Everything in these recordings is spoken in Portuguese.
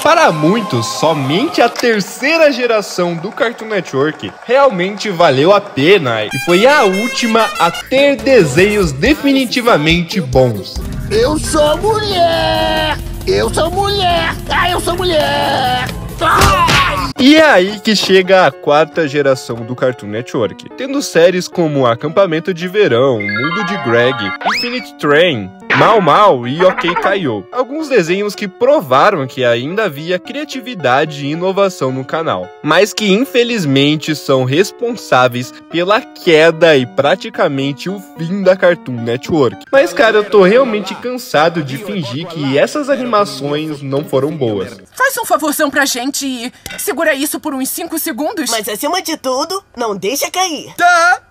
Para muitos, somente a terceira geração do Cartoon Network realmente valeu a pena e foi a última a ter desenhos definitivamente bons. Eu sou mulher! Eu sou mulher! Ah, eu sou mulher! E é aí que chega a quarta geração do Cartoon Network, tendo séries como Acampamento de Verão, Mundo de Greg, Infinite Train, Mau Mau e OK Kaiô. Alguns desenhos que provaram que ainda havia criatividade e inovação no canal, mas que infelizmente são responsáveis pela queda e praticamente o fim da Cartoon Network. Mas cara, eu tô realmente cansado de fingir que essas animações não foram boas. Faz um favorzão pra gente e segura isso por uns 5 segundos. Mas acima de tudo, não deixa cair. Tá.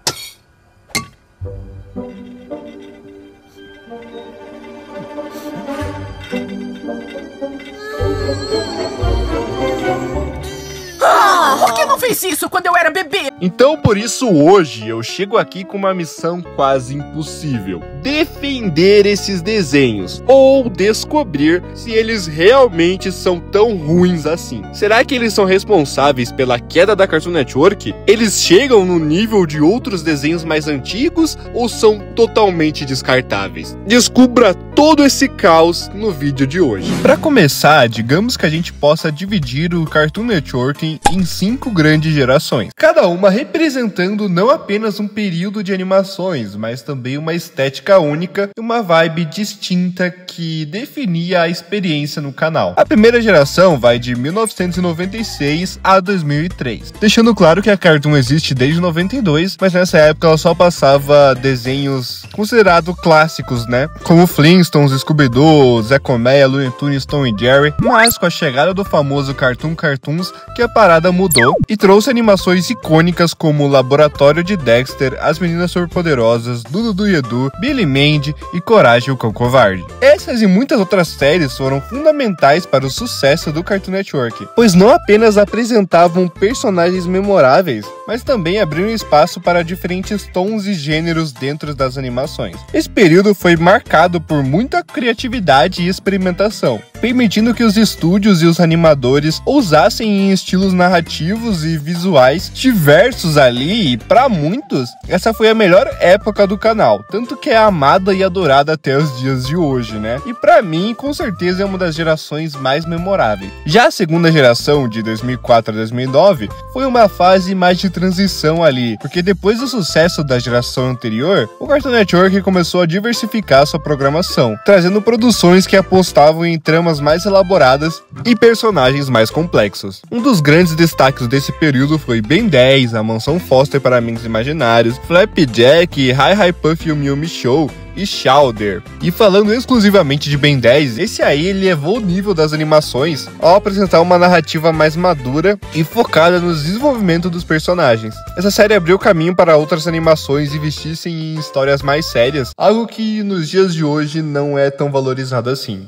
Por que não fez isso quando eu era bebê? Então por isso hoje eu chego aqui com uma missão quase impossível: defender esses desenhos, ou descobrir se eles realmente são tão ruins assim. Será que eles são responsáveis pela queda da Cartoon Network? Eles chegam no nível de outros desenhos mais antigos ou são totalmente descartáveis? Descubra todo esse caos no vídeo de hoje. Para começar, digamos que a gente possa dividir o Cartoon Network em 5 grandes gerações, cada uma representando não apenas um período de animações, mas também uma estética única e uma vibe distinta que definia a experiência no canal. A primeira geração vai de 1996 a 2003, deixando claro que a Cartoon existe desde 92, mas nessa época ela só passava desenhos considerados clássicos, né? Como Flintstones, Scooby-Doo, Zé Colmeia, Looney Tunes, Tom e Jerry, mas com a chegada do famoso Cartoon Cartoons que a parada mudou e trouxe animações icônicas como Laboratório de Dexter, As Meninas Superpoderosas, Dudu e Edu, Billy Mandy e Coragem o Cão Covarde. Essas e muitas outras séries foram fundamentais para o sucesso do Cartoon Network, pois não apenas apresentavam personagens memoráveis, mas também abriram espaço para diferentes tons e gêneros dentro das animações. Esse período foi marcado por muita criatividade e experimentação, permitindo que os estúdios e os animadores ousassem em estilos narrativos e visuais diversos ali, e para muitos, essa foi a melhor época do canal, tanto que é amada e adorada até os dias de hoje, né? E para mim, com certeza é uma das gerações mais memoráveis. Já a segunda geração, de 2004 a 2009, foi uma fase mais de transição ali, porque depois do sucesso da geração anterior, o Cartoon Network começou a diversificar sua programação, trazendo produções que apostavam em tramas mais elaboradas e personagens mais complexos. Um dos grandes destaques desse período foi Ben 10, A Mansão Foster para Amigos Imaginários, Flapjack, Hi Puff e o Miyumi Show e Chowder. E falando exclusivamente de Ben 10, esse aí ele elevou o nível das animações ao apresentar uma narrativa mais madura e focada no desenvolvimento dos personagens. Essa série abriu caminho para outras animações investissem em histórias mais sérias, algo que nos dias de hoje não é tão valorizado assim.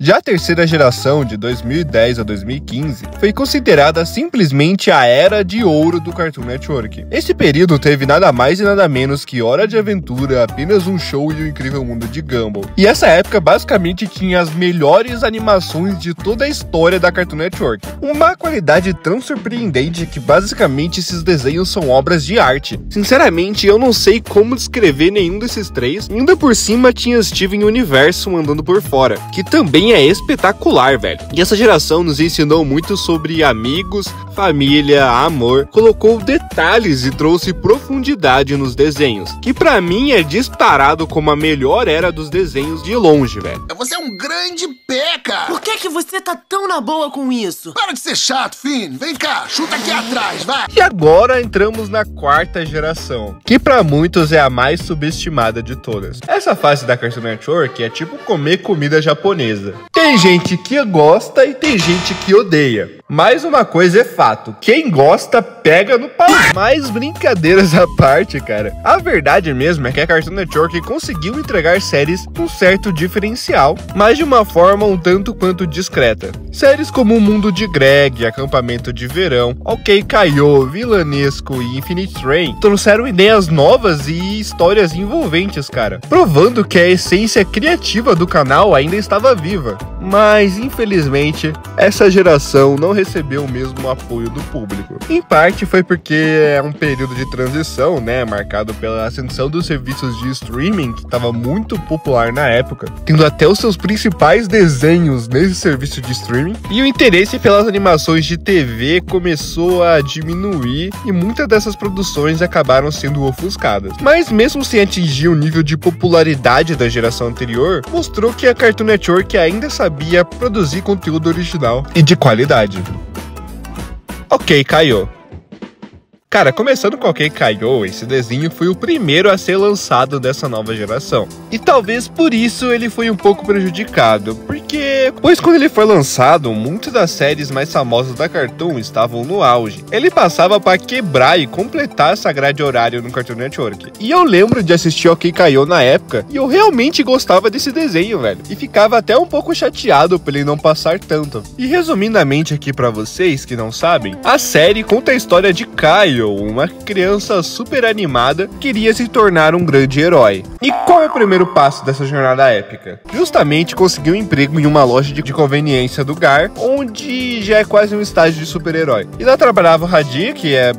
Já a terceira geração, de 2010 a 2015, foi considerada simplesmente a era de ouro do Cartoon Network. Esse período teve nada mais e nada menos que Hora de Aventura, Apenas um Show e O Incrível Mundo de Gumball. E essa época basicamente tinha as melhores animações de toda a história da Cartoon Network. Uma qualidade tão surpreendente que basicamente esses desenhos são obras de arte. Sinceramente, eu não sei como descrever nenhum desses três. Ainda por cima tinha Steven Universo andando por fora, que também é espetacular, velho. E essa geração nos ensinou muito sobre amigos, família, amor, colocou detalhes e trouxe profundidade nos desenhos, que pra mim é disparado como a melhor era dos desenhos de longe, velho. Você é um grande peca! Por que você tá tão na boa com isso? Para de ser chato, Finn! Vem cá, chuta aqui atrás, vai! E agora entramos na quarta geração, que pra muitos é a mais subestimada de todas. Essa fase da Cartoon Network é tipo comer comida japonesa. Tem gente que gosta e tem gente que odeia. Mas uma coisa é fato, quem gosta pega no pau. Mas brincadeiras à parte, cara, a verdade mesmo é que a Cartoon Network conseguiu entregar séries com certo diferencial, mas de uma forma um tanto quanto discreta. Séries como O Mundo de Greg, Acampamento de Verão, OK Caiô, Vilanesco e Infinite Train trouxeram ideias novas e histórias envolventes, cara, provando que a essência criativa do canal ainda estava viva. Mas, infelizmente, essa geração não recebeu o mesmo apoio do público. Em parte foi porque é um período de transição, né, marcado pela ascensão dos serviços de streaming, que estava muito popular na época, tendo até os seus principais desenhos nesse serviço de streaming, e o interesse pelas animações de TV começou a diminuir e muitas dessas produções acabaram sendo ofuscadas. Mas mesmo sem atingir o nível de popularidade da geração anterior, mostrou que a Cartoon Network ainda sabia produzir conteúdo original e de qualidade. OK Caiô. Cara, começando com OK Caiô, esse desenho foi o primeiro a ser lançado dessa nova geração. E talvez por isso ele foi um pouco prejudicado, pois quando ele foi lançado, muitas das séries mais famosas da Cartoon estavam no auge. Ele passava para quebrar e completar essa grade horária no Cartoon Network. E eu lembro de assistir OK Caiô na época, e eu realmente gostava desse desenho, velho. E ficava até um pouco chateado por ele não passar tanto. E resumidamente aqui pra vocês que não sabem, a série conta a história de Caio, uma criança super animada que queria se tornar um grande herói. E qual é o primeiro passo dessa jornada épica? Justamente conseguir um emprego em uma loja de conveniência do Gar, onde já é quase um estágio de super-herói. E lá trabalhava o Hadi, que é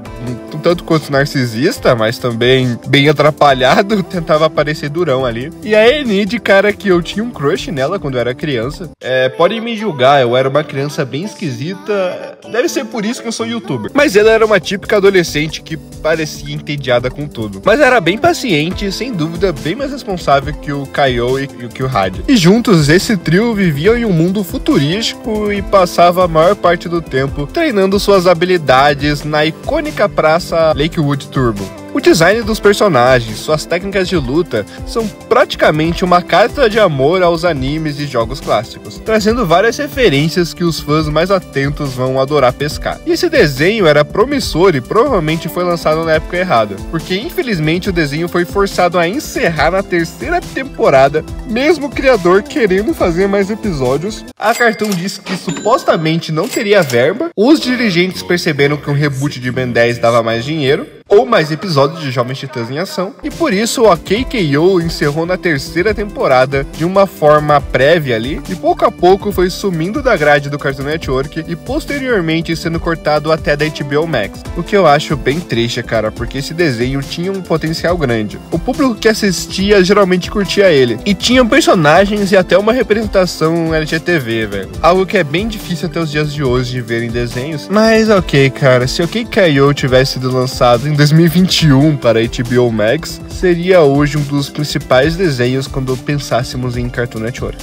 um tanto quanto narcisista, mas também bem atrapalhado, tentava parecer durão ali. E a Enid, cara, que eu tinha um crush nela quando eu era criança. Podem me julgar, eu era uma criança bem esquisita, deve ser por isso que eu sou youtuber. Mas ela era uma típica adolescente que parecia entediada com tudo, mas era bem paciente e sem dúvida bem mais responsável que o Caiô e que o Hadi. E juntos esse trio viviam em um mundo futurístico e passava a maior parte do tempo treinando suas habilidades na icônica praça Lakewood Turbo. O design dos personagens, suas técnicas de luta, são praticamente uma carta de amor aos animes e jogos clássicos, trazendo várias referências que os fãs mais atentos vão adorar pescar. E esse desenho era promissor e provavelmente foi lançado na época errada, porque infelizmente o desenho foi forçado a encerrar na terceira temporada, mesmo o criador querendo fazer mais episódios. A Cartoon disse que supostamente não teria verba, os dirigentes perceberam que um reboot de Ben 10 dava mais dinheiro, ou mais episódios de Jovens Titãs em Ação, e por isso o OK Caiô encerrou na terceira temporada de uma forma prévia ali, e pouco a pouco foi sumindo da grade do Cartoon Network e posteriormente sendo cortado até da HBO Max, o que eu acho bem triste, cara, porque esse desenho tinha um potencial grande. O público que assistia geralmente curtia ele, e tinha personagens e até uma representação LGTV, velho, algo que é bem difícil até os dias de hoje de ver em desenhos. Mas ok, cara, se OK Caiô tivesse sido lançado em 2021 para a HBO Max, seria hoje um dos principais desenhos quando pensássemos em Cartoon Network.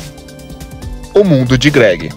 O Mundo de Greg.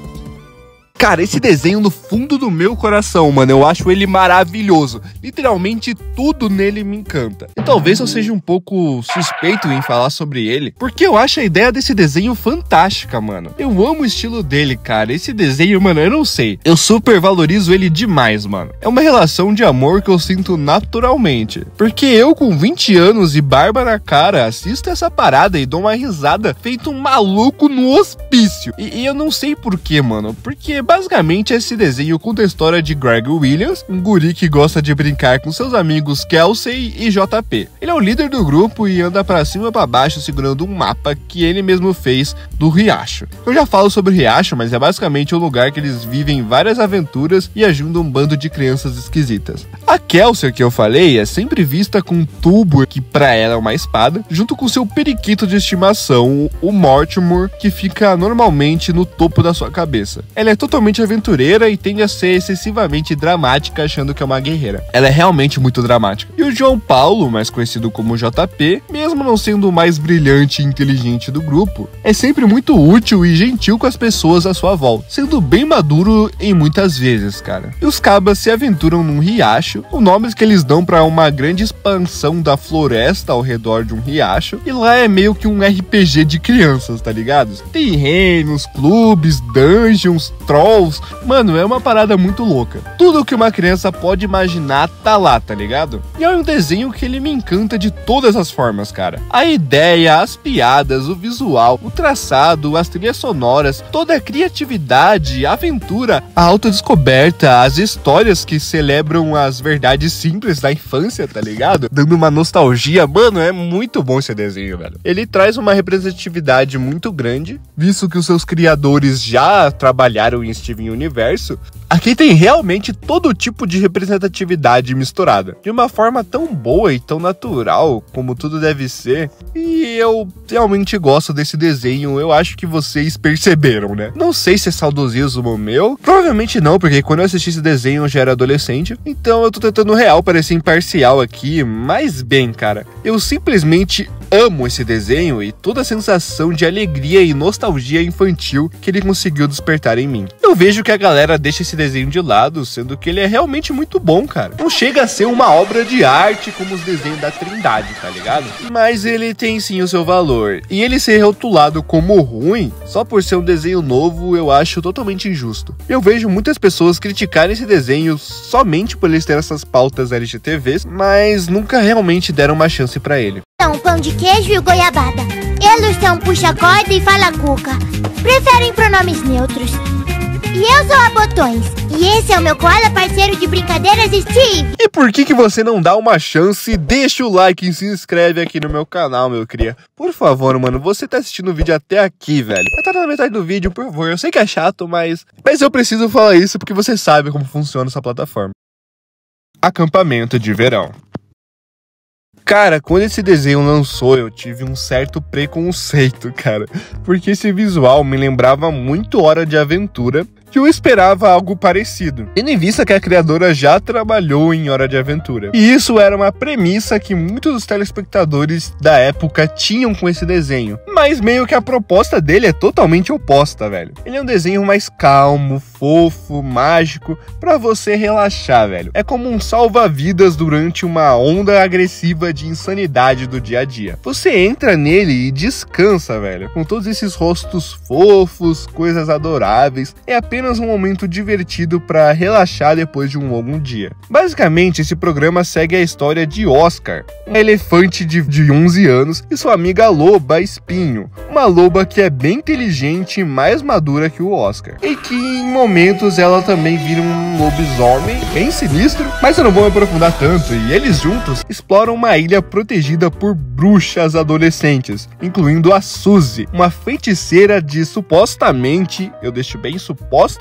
Cara, esse desenho no fundo do meu coração, mano, eu acho ele maravilhoso. Literalmente tudo nele me encanta. E talvez eu seja um pouco suspeito em falar sobre ele, porque eu acho a ideia desse desenho fantástica, mano. Eu amo o estilo dele, cara. Esse desenho, mano, eu não sei. Eu super valorizo ele demais, mano. É uma relação de amor que eu sinto naturalmente. Porque eu, com 20 anos e barba na cara, assisto essa parada e dou uma risada feito um maluco no hospício. E eu não sei porquê, mano. Porque basicamente esse desenho conta a história de Greg Williams, um guri que gosta de brincar com seus amigos Kelsey e JP. Ele é o líder do grupo e anda pra cima e pra baixo segurando um mapa que ele mesmo fez do riacho. Eu já falo sobre o riacho, mas é basicamente um lugar que eles vivem várias aventuras e ajudam um bando de crianças esquisitas. A Kelsey, que eu falei, é sempre vista com um tubo, que pra ela é uma espada, junto com seu periquito de estimação, o Mortimer, que fica normalmente no topo da sua cabeça. Ela é totalmente aventureira e tende a ser excessivamente dramática, achando que é uma guerreira. Ela é realmente muito dramática. E o João Paulo, mais conhecido como JP, mesmo não sendo o mais brilhante e inteligente do grupo, é sempre muito útil e gentil com as pessoas à sua volta, sendo bem maduro em muitas vezes, cara. E os cabas se aventuram num riacho, o nome que eles dão pra uma grande expansão da floresta ao redor de um riacho, e lá é meio que um RPG de crianças, tá ligado? Tem reinos, clubes, dungeons, trolls Trolls. Mano, é uma parada muito louca. Tudo que uma criança pode imaginar tá lá, tá ligado? E é um desenho que ele me encanta de todas as formas, cara. A ideia, as piadas, o visual, o traçado, as trilhas sonoras, toda a criatividade, a aventura, a autodescoberta, as histórias que celebram as verdades simples da infância, tá ligado? Dando uma nostalgia. Mano, é muito bom esse desenho, velho. Ele traz uma representatividade muito grande, visto que os seus criadores já trabalharam em Steven Universo. Aqui tem realmente todo tipo de representatividade misturada, de uma forma tão boa e tão natural como tudo deve ser. E eu realmente gosto desse desenho, eu acho que vocês perceberam, né? Não sei se é saudosismo meu, provavelmente não, porque quando eu assisti esse desenho eu já era adolescente, então eu tô tentando real parecer imparcial aqui, mas bem, cara, eu simplesmente amo esse desenho e toda a sensação de alegria e nostalgia infantil que ele conseguiu despertar em mim. Eu vejo que a galera deixa esse desenho de lado, sendo que ele é realmente muito bom, cara. Não chega a ser uma obra de arte como os desenhos da Trindade, tá ligado? Mas ele tem sim o seu valor. E ele ser rotulado como ruim, só por ser um desenho novo, eu acho totalmente injusto. Eu vejo muitas pessoas criticarem esse desenho somente por eles terem essas pautas LGTVs, mas nunca realmente deram uma chance pra ele. São pão de queijo e goiabada. Eles são puxa-corda e fala-cuca. Preferem pronomes neutros. E eu sou a Botões. E esse é o meu koala parceiro de brincadeiras, Steve. E por que você não dá uma chance? Deixa o like e se inscreve aqui no meu canal, meu cria. Por favor, mano, você tá assistindo o vídeo até aqui, velho. Tá na metade do vídeo, por favor. Eu sei que é chato, mas eu preciso falar isso porque você sabe como funciona essa plataforma. Acampamento de verão. Cara, quando esse desenho lançou, eu tive um certo preconceito, cara. Porque esse visual me lembrava muito Hora de Aventura, que eu esperava algo parecido, tendo em vista que a criadora já trabalhou em Hora de Aventura. E isso era uma premissa que muitos dos telespectadores da época tinham com esse desenho. Mas meio que a proposta dele é totalmente oposta, velho. Ele é um desenho mais calmo, fofo, mágico, pra você relaxar, velho. É como um salva-vidas durante uma onda agressiva de insanidade do dia a dia. Você entra nele e descansa, velho. Com todos esses rostos fofos, coisas adoráveis. É apenas um momento divertido para relaxar depois de um longo dia. Basicamente, esse programa segue a história de Oscar, um elefante de 11 anos, e sua amiga loba Espinho, uma loba que é bem inteligente e mais madura que o Oscar, e que em momentos ela também vira um lobisomem bem sinistro, mas eu não vou me aprofundar tanto, e eles juntos exploram uma ilha protegida por bruxas adolescentes, incluindo a Suzy, uma feiticeira de supostamente, eu deixo bem supostamente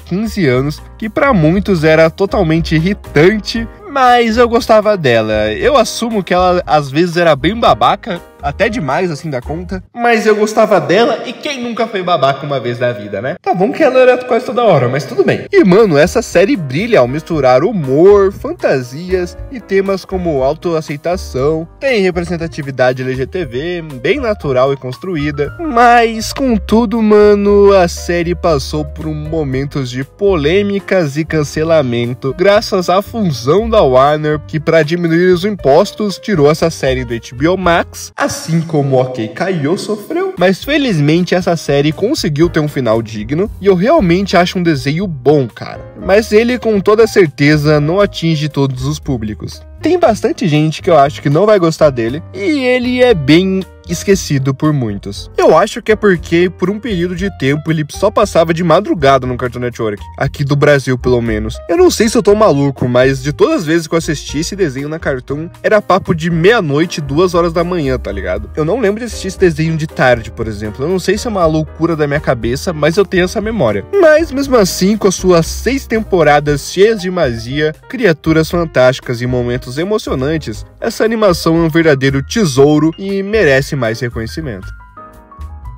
15 anos, que para muitos era totalmente irritante, mas eu gostava dela. Eu assumo que ela às vezes era bem babaca, até demais assim da conta, mas eu gostava dela, e quem nunca foi babaca uma vez na vida, né? Tá bom que ela era quase toda hora, mas tudo bem. E mano, essa série brilha ao misturar humor, fantasias e temas como autoaceitação, tem representatividade LGTV, bem natural e construída, mas contudo, mano, a série passou por momentos de polêmicas e cancelamento, graças à fusão da Warner, que para diminuir os impostos, tirou essa série do HBO Max, assim como OK Caiu sofreu, mas felizmente essa série conseguiu ter um final digno, e eu realmente acho um desenho bom, cara. Mas ele com toda certeza não atinge todos os públicos. Tem bastante gente que eu acho que não vai gostar dele, e ele é bem esquecido por muitos. Eu acho que é porque por um período de tempo ele só passava de madrugada no Cartoon Network, aqui do Brasil pelo menos. Eu não sei se eu tô maluco, mas de todas as vezes que eu assisti esse desenho na Cartoon, era papo de meia-noite, 2 horas da manhã, tá ligado? Eu não lembro de assistir esse desenho de tarde, por exemplo. Eu não sei se é uma loucura da minha cabeça, mas eu tenho essa memória. Mas mesmo assim, com as suas 6 temporadas cheias de magia, criaturas fantásticas e momentos emocionantes, essa animação é um verdadeiro tesouro e merece mais reconhecimento.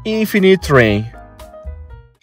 Infinite Train.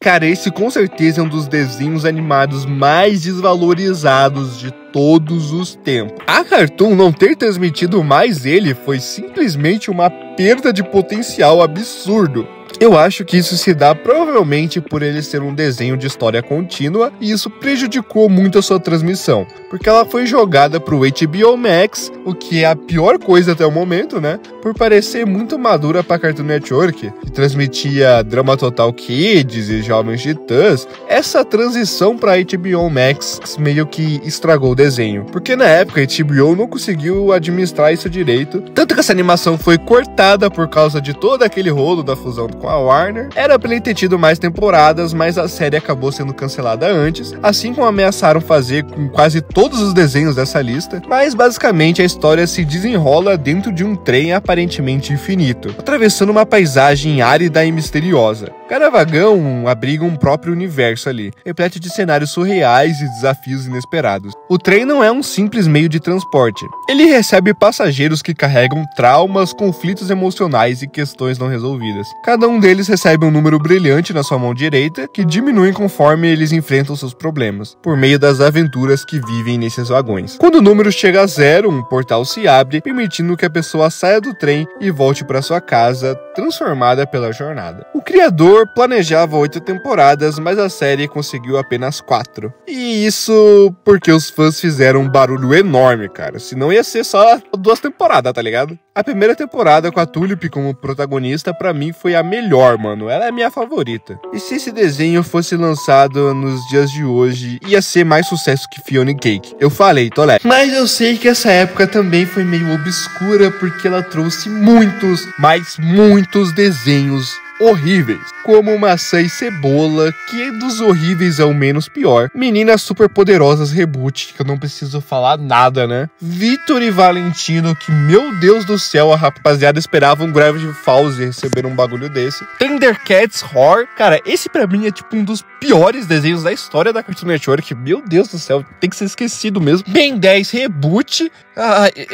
Cara, esse com certeza é um dos desenhos animados mais desvalorizados de todos os tempos. A Cartoon não ter transmitido mais ele foi simplesmente uma perda de potencial absurdo. Eu acho que isso se dá provavelmente por ele ser um desenho de história contínua e isso prejudicou muito a sua transmissão, porque ela foi jogada pro HBO Max, o que é a pior coisa até o momento, né? Por parecer muito madura pra Cartoon Network, que transmitia Drama Total Kids e Jovens Titãs. Essa transição pra HBO Max meio que estragou o desenho, porque na época a HBO não conseguiu administrar isso direito, tanto que essa animação foi cortada por causa de todo aquele rolo da fusão com a Warner. Era pra ele ter tido mais temporadas, mas a série acabou sendo cancelada antes, assim como ameaçaram fazer com quase todos os desenhos dessa lista. Mas basicamente a história se desenrola dentro de um trem aparentemente infinito, atravessando uma paisagem árida e misteriosa. Cada vagão abriga um próprio universo ali, repleto de cenários surreais e desafios inesperados. O trem não é um simples meio de transporte. Ele recebe passageiros que carregam traumas, conflitos emocionais e questões não resolvidas. Cada um deles recebe um número brilhante na sua mão direita, que diminui conforme eles enfrentam seus problemas, por meio das aventuras que vivem nesses vagões. Quando o número chega a 0, um portal se abre, permitindo que a pessoa saia do trem e volte para sua casa, transformada pela jornada. O criador planejava 8 temporadas, mas a série conseguiu apenas 4. E isso porque os fãs fizeram um barulho enorme, cara. Senão ia ser só 2 temporadas, tá ligado? A primeira temporada com a Tulip como protagonista, pra mim, foi a melhor, mano. Ela é a minha favorita. E se esse desenho fosse lançado nos dias de hoje, ia ser mais sucesso que Fiona e Cake. Eu falei, Tolé. Mas eu sei que essa época também foi meio obscura, porque ela trouxe muitos, mas muitos desenhos horríveis, como Maçã e Cebola, que dos horríveis é o menos pior. Meninas Superpoderosas Reboot, que eu não preciso falar nada, né? Vitor e Valentino, que meu Deus do céu, a rapaziada esperava um Gravity Falls e receber um bagulho desse. Thundercats Horror, cara, esse pra mim é tipo um dos piores desenhos da história da Cartoon Network, meu Deus do céu, tem que ser esquecido mesmo. Ben 10 Reboot,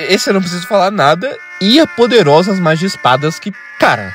esse eu não preciso falar nada. E a Poderosas Magispadas, que, cara,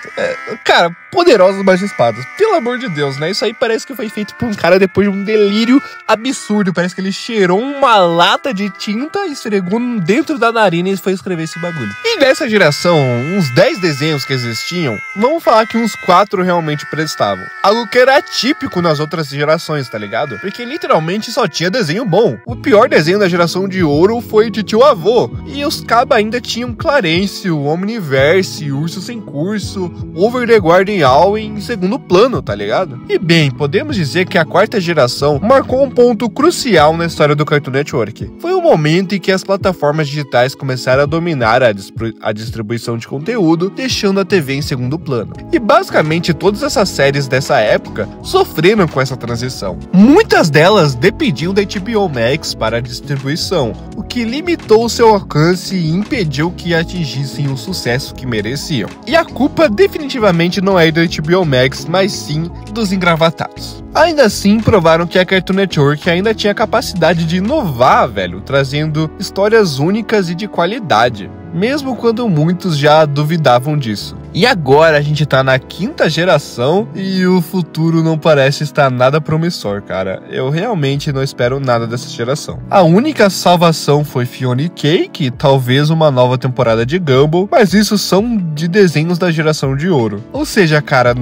Poderosas Magispadas, pelo amor de Deus, né? Isso aí parece que foi feito por um cara depois de um delírio absurdo. Parece que ele cheirou uma lata de tinta, esfregou dentro da narina e foi escrever esse bagulho. E nessa geração, uns 10 desenhos que existiam, vamos falar que uns 4 realmente prestavam. Algo que era atípico nas outras gerações, tá ligado? Porque literalmente só tinha desenho bom. O pior desenho da geração de ouro foi de Tio Avô. E os cabos ainda tinham Clarence, o Omniverse, Urso Sem Curso, Over the Garden Wall em segundo plano, tá ligado? E bem, podemos dizer que a quarta geração marcou um ponto crucial na história do Cartoon Network. Foi o momento em que as plataformas digitais começaram a dominar a distribuição de conteúdo, deixando a TV em segundo plano. E basicamente todas essas séries dessa época sofreram com essa transição. Muitas delas dependiam da HBO Max para a distribuição, o que limitou seu alcance e impediu que atingissem o sucesso que mereciam. E a culpa definitivamente não é do HBO Max, mas sim dos engravatados. Ainda assim, provaram que a Cartoon Network ainda tinha capacidade de inovar, velho, trazendo histórias únicas e de qualidade, mesmo quando muitos já duvidavam disso. E agora a gente tá na quinta geração e o futuro não parece estar nada promissor, cara. Eu realmente não espero nada dessa geração. A única salvação foi Fiona e Cake e talvez uma nova temporada de Gumball, mas isso são de desenhos da geração de ouro. Ou seja, cara,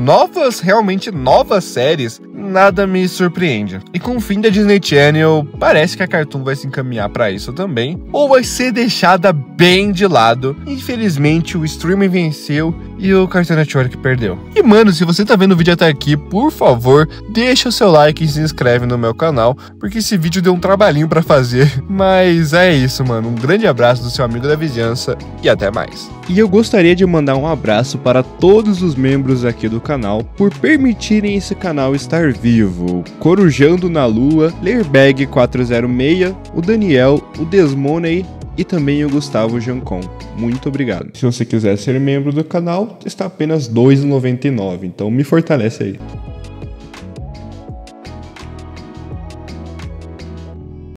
realmente novas séries, nada me surpreende. E com o fim da Disney Channel, parece que a Cartoon vai se encaminhar pra isso também, ou vai ser deixada bem de lado. Infelizmente, o streaming venceu e o Cartoon Network perdeu. E mano, se você tá vendo o vídeo até aqui, por favor, deixa o seu like e se inscreve no meu canal, porque esse vídeo deu um trabalhinho pra fazer. Mas é isso, mano. Um grande abraço do seu amigo da vizinhança e até mais. E eu gostaria de mandar um abraço para todos os membros aqui do canal por permitirem esse canal estar vivo. Corujando na Lua, Leirbag 406, o Daniel, o Desmoney e também o Gustavo Jancon. Muito obrigado. Se você quiser ser membro do canal, está apenas R$ 2,99, então me fortalece aí.